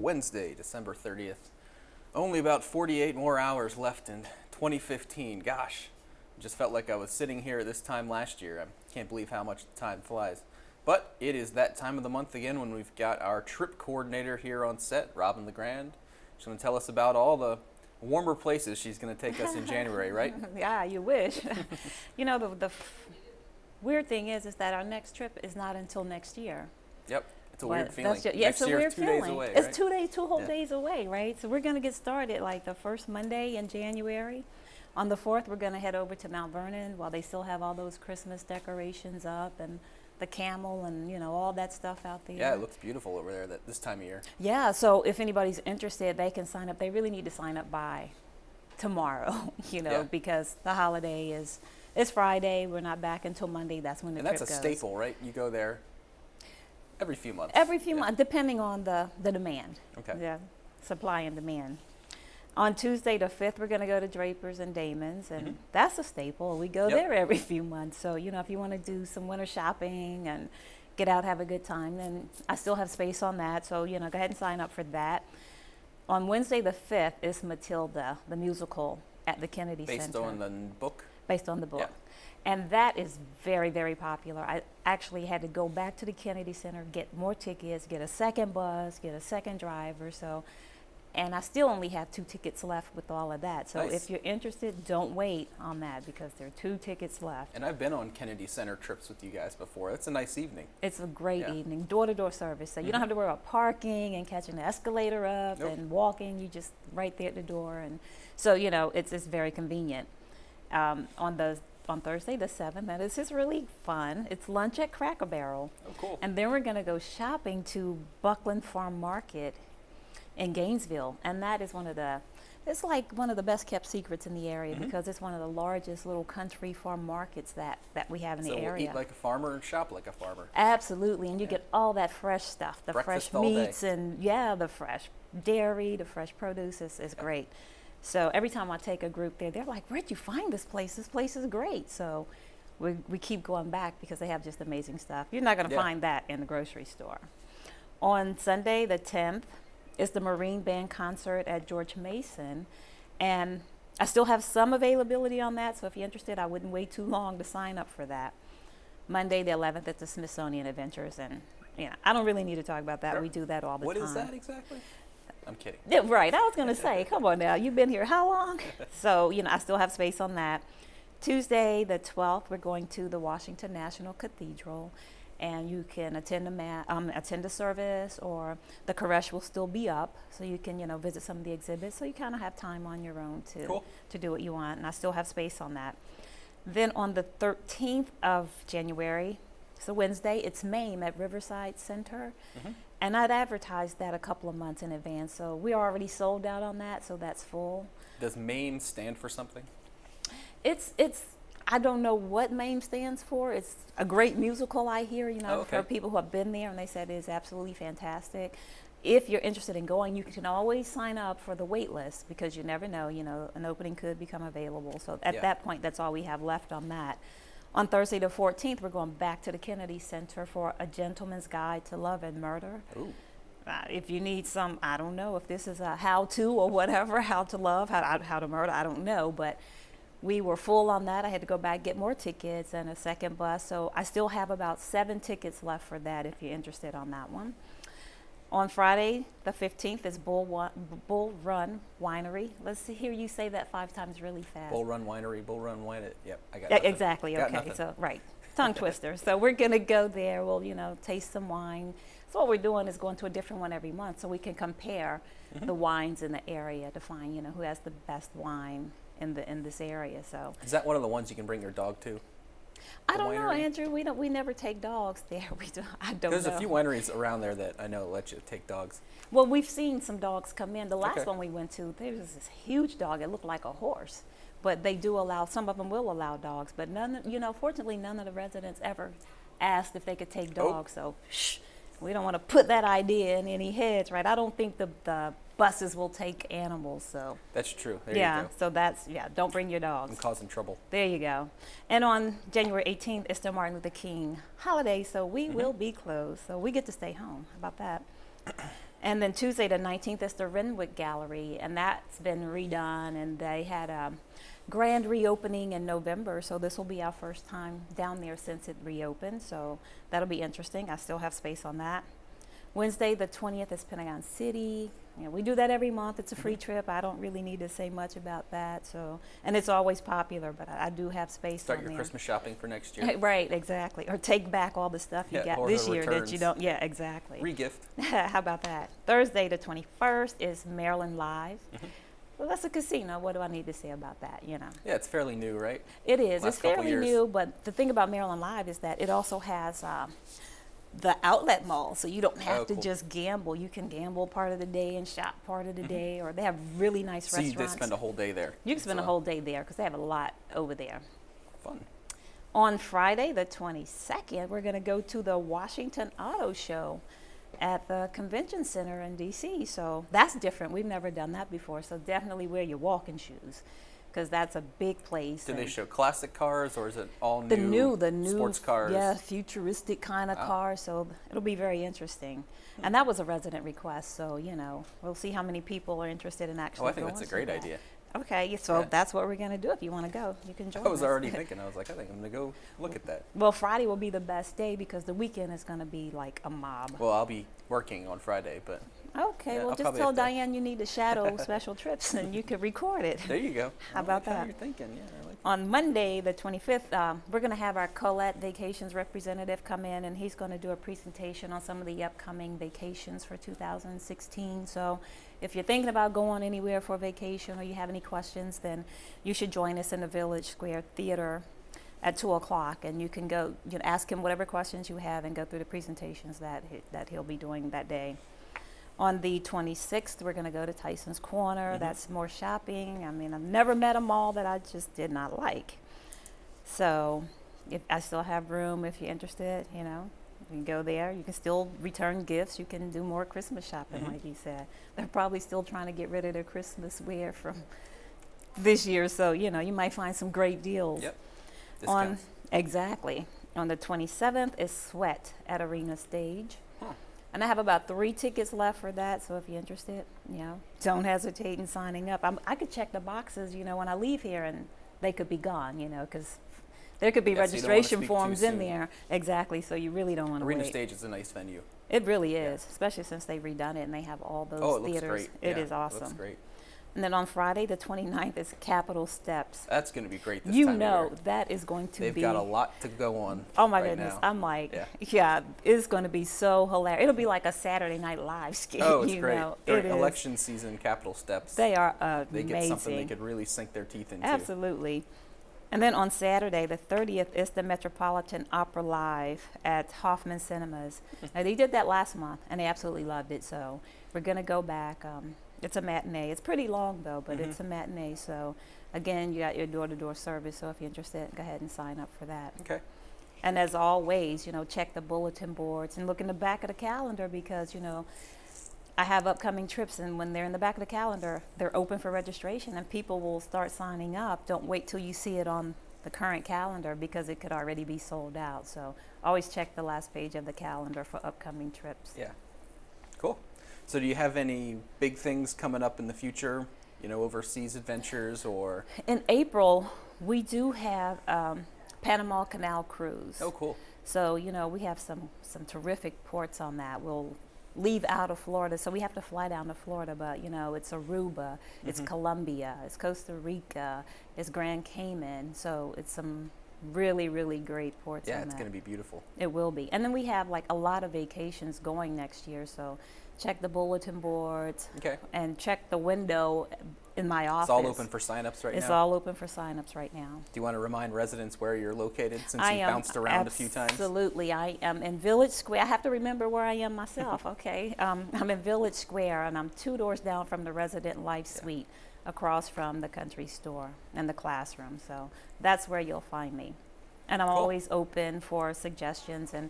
Wednesday, December 30th. Only about 48 more hours left in 2015. Gosh, it just felt like I was sitting here at this time last year. I can't believe how much time flies. But it is that time of the month again when we've got our trip coordinator here on set, Robin LeGrand. She's going to tell us about all the warmer places she's going to take us in January, right? Yeah, you wish. You know, the weird thing is that our next trip is not until next year. Yep, it's a weird feeling. Yeah, it's a weird feeling. 2 days away, right? It's two whole days away, right? So we're going to get started like the first Monday in January. On the 4th, we're going to head over to Mount Vernon while they still have all those Christmas decorations up and the camel and, you know, all that stuff out there. Yeah, it looks beautiful over there this time of year. Yeah, so if anybody's interested, they can sign up. They really need to sign up by tomorrow, you know, because the holiday is Friday. We're not back until Monday. That's when the trip goes. And that's a staple, right? You go there every few months. Every few months, depending on the demand. Okay. Yeah, supply and demand. On Tuesday the 5th, we're going to go to Draper's and Damon's, and that's a staple. We go there every few months. So, you know, if you want to do some winter shopping and get out, have a good time, then I still have space on that. So, you know, go ahead and sign up for that. On Wednesday the 5th is Matilda, the musical at the Kennedy Center. Based on the book? Based on the book. Yeah. And that is very, very popular. I actually had to go back to the Kennedy Center, get more tickets, get a second bus, get a second driver. And I still only have 2 tickets left with all of that. So if you're interested, don't wait on that because there are 2 tickets left. And I've been on Kennedy Center trips with you guys before. It's a nice evening. It's a great evening, door-to-door service. So you don't have to worry about parking and catching the escalator up and walking. You just right there at the door. And so, you know, it's very convenient. On Thursday the 7th, and this is really fun. It's lunch at Cracker Barrel. Oh, cool. And then we're going to go shopping to Buckland Farm Market in Gainesville, and that is it's like one of the best kept secrets in the area because it's one of the largest little country farm markets that we have in the area. So we'll eat like a farmer and shop like a farmer. Absolutely, and you get all that fresh stuff, the Breakfast fresh meats and the fresh dairy, the fresh produce is great. So every time I take a group there, they're like, "Where'd you find this place? This place is great." So we keep going back because they have just amazing stuff. You're not going to find that in the grocery store. On Sunday the 10th, is the Marine Band concert at George Mason, and I still have some availability on that, so if you're interested, I wouldn't wait too long to sign up for that. Monday the 11th at the Smithsonian Adventures, and I don't really need to talk about that. We do that all the time. What is that exactly? I'm kidding. Yeah, right, I was going to say, come on now, you've been here how long? So, I still have space on that. Tuesday the 12th, we're going to the Washington National Cathedral, and you can attend a service, or the Koresh will still be up, so you can visit some of the exhibits. So you kind of have time on your own to do what you want, and I still have space on that. Then on the 13th of January, so Wednesday, it's MAME at Riverside Center, and I'd advertised that a couple of months in advance, so we're already sold out on that, so that's full. Does MAME stand for something? It's I don't know what MAME stands for. It's a great musical, I hear, for people who have been there, and they said it is absolutely fantastic. If you're interested in going, you can always sign up for the wait list because you never know, an opening could become available. So at that point, that's all we have left on that. On Thursday the 14th, we're going back to the Kennedy Center for A Gentleman's Guide to Love and Murder. Ooh. If you need some, I don't know if this is a how-to or whatever, how to love, how to murder, I don't know, but we were full on that. I had to go back, get more tickets and a second bus. So I still have about 7 tickets left for that if you're interested on that one. On Friday, the 15th, is Bull Run Winery. Let's hear you say that 5 times really fast. Bull Run Winery, Bull Run Wine it. Yep, I got it. nothing. Exactly, got okay. Nothing. So, right, tongue twister. So we're going to go there. We'll, taste some wine. So what we're doing is going to a different one every month so we can compare the wines in the area to find, who has the best wine in this area. So is that one of the ones you can bring your dog to? I don't know, Andrew. We never take dogs there. I don't know. There's a few wineries around there that I know let you take dogs. Well, we've seen some dogs come in. The last one we went to, there was this huge dog. It looked like a horse. But they do allow, some of them will allow dogs. But fortunately, none of the residents ever asked if they could take dogs. So, we don't want to put that idea in any heads, right? I don't think the buses will take animals, so. That's true. There you go. So don't bring your dogs. I'm causing trouble. There you go. And on January 18th, it's the Martin Luther King holiday, so we will be closed. So we get to stay home. How about that? And then Tuesday the 19th is the Renwick Gallery, and that's been redone, and they had a grand reopening in November, so this will be our first time down there since it reopened, so that'll be interesting. I still have space on that. Wednesday the 20th is Pentagon City. You know, we do that every month. It's a free trip. I don't really need to say much about that. So, and it's always popular, but I do have space Start on your there. Christmas shopping for next year. Right, exactly. Or take back all the stuff you got or this the year that you returns. don't. Yeah, exactly. Regift. How about that? Thursday the 21st is Maryland Live. Well, that's a casino. What do I need to say about that? You know. Yeah, it's fairly new, right? It is. Last It's couple fairly years. new, but the thing about Maryland Live is that it also has the outlet mall, so you don't have to cool. just gamble. You can gamble part of the day and shop part of the day, or they have really nice So you restaurants. did spend a whole day there. You can spend a whole day there because they have a lot over there. Fun. On Friday, the 22nd, we're going to go to the Washington Auto Show at the Convention Center in D.C. So that's different. We've never done that before. So definitely wear your walking shoes because that's a big place. Do they and show classic cars, or is it all the new new sports cars? Yeah, futuristic kind of cars. So it'll be very interesting. And that was a resident request. So, you know, we'll see how many people are interested in actually Oh, I think going that's a to great that. idea. Okay, so Yeah. that's what we're going to do. If you want to go, you can join I was us. already thinking. I was like, I think I'm going to go look at that. Well, Friday will be the best day because the weekend is going to be like a mob. Well, I'll be working on Friday, but Okay, yeah, well, I'll just probably tell have to- Diane you need to shadow special trips and you can record it. there you go. How I about like How that? you're thinking? Yeah, I like On Monday, the 25th, we're going to have our Colette Vacations representative come in, and he's going to do a presentation on some of the upcoming vacations for 2016. So if you're thinking about going anywhere for vacation or you have any questions, then you should join us in the Village Square Theater at 2 o'clock, and you can go, you know, ask him whatever questions you have and go through the presentations that he'll be doing that day. On the 26th, we're going to go to Tyson's Corner. That's more shopping. I mean, I've never met a mall that I just did not like. So if I still have room if you're interested, you know, you can go there. You can still return gifts. You can do more Christmas shopping, like you said. They're probably still trying to get rid of their Christmas wear from this year. So, you know, you might find some great deals. Yep. On Discounts. Exactly. On the 27th is Sweat at Arena Stage. Huh. And I have about 3 tickets left for that, so if you're interested, you know, don't hesitate in signing up. I could check the boxes, you know, when I leave here, and they could be gone, you know, because there could be Yeah, so you don't wanna registration speak too forms in soon. there. Exactly, so you really don't want to Arena wait. Stage is a nice venue. It really is, especially since they've redone it and they have all those Oh, it looks theaters. great. It Yeah, is awesome. It looks great. And then on Friday, the 29th, is Capitol Steps. That's going to be great this You time know, of year. that is going to They've be. got a lot to go on. Oh my right goodness! now. I'm like, Yeah. yeah, it's going to be so hilarious. It'll be like a Saturday Night Live skit. Oh, it's you great. know, During it is. election season, Capitol Steps. They are They amazing. get something they could really sink their teeth into. Absolutely. And then on Saturday, the 30th, is the Metropolitan Opera Live at Hoffman Cinemas. Now, they did that last month, and they absolutely loved it. So we're going to go back. It's a matinee. It's pretty long, though, but it's a matinee. So, again, you got your door-to-door service. So if you're interested, go ahead and sign up for that. Okay. And as always, you know, check the bulletin boards and look in the back of the calendar because, you know, I have upcoming trips, and when they're in the back of the calendar, they're open for registration, and people will start signing up. Don't wait till you see it on the current calendar because it could already be sold out. So always check the last page of the calendar for upcoming trips. Yeah. Cool. So do you have any big things coming up in the future, you know, overseas adventures or? In April, we do have Panama Canal cruise. Oh, cool. So, you know, we have some terrific ports on that. We'll leave out of Florida, so we have to fly down to Florida, but, you know, it's Aruba, it's Colombia, it's Costa Rica, it's Grand Cayman, so it's some really, really great ports Yeah, on it's that. going to be beautiful. It will be. And then we have, like, a lot of vacations going next year, so check the bulletin boards Okay. and check the window in my office. It's all open for signups right It's now. all open for signups right now. Do you want to remind residents where you're located since I you am bounced around a few times? Absolutely. I am in Village Square. I have to remember where I am myself, okay? I'm in Village Square, and I'm 2 doors down from the Resident Life Suite, across from the country store and the classroom. So that's where you'll find me. And I'm Cool. always open for suggestions. And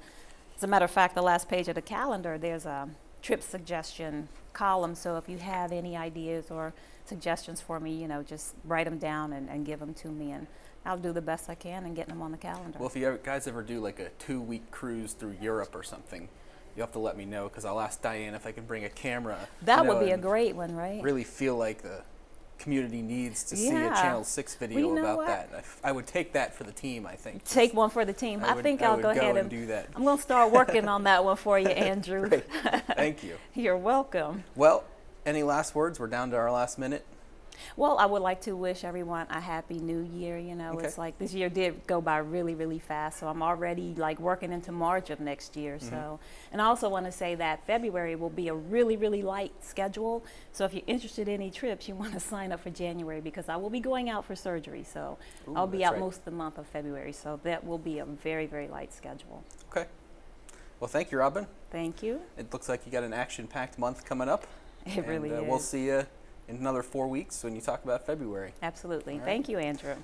as a matter of fact, the last page of the calendar, there's a trip suggestion column. So if you have any ideas or suggestions for me, you know, just write them down and give them to me, and I'll do the best I can in getting them on the calendar. Well, if you guys ever do like a 2-week cruise through Europe or something, you'll have to let me know, because I'll ask Diane if I can bring a camera. That would be a and great one, right? really feel like the community needs to see a Yeah. Channel 6 video Well, you know about what? that. I would take that for the team, I think. Take one for the team. I think I'll would go ahead and do that. I'm going to start working on that one for you, Andrew. Great. Thank you. You're welcome. Well, any last words? We're down to our last minute. Well, I would like to wish everyone a happy new year. You know, Okay. it's like this year did go by really, really fast. So I'm already like working into March of next year. So, and I also want to say that February will be a really, really light schedule. So if you're interested in any trips, you want to sign up for January, because I will be going out for surgery. So Ooh, I'll be that's out right. most of the month of February. So that will be a very, very light schedule. Okay. Well, thank you, Robin. Thank you. It looks like you got an action-packed month coming up. It really and is. we'll see you in another 4 weeks when you talk about February. Absolutely. All right. Thank you, Andrew.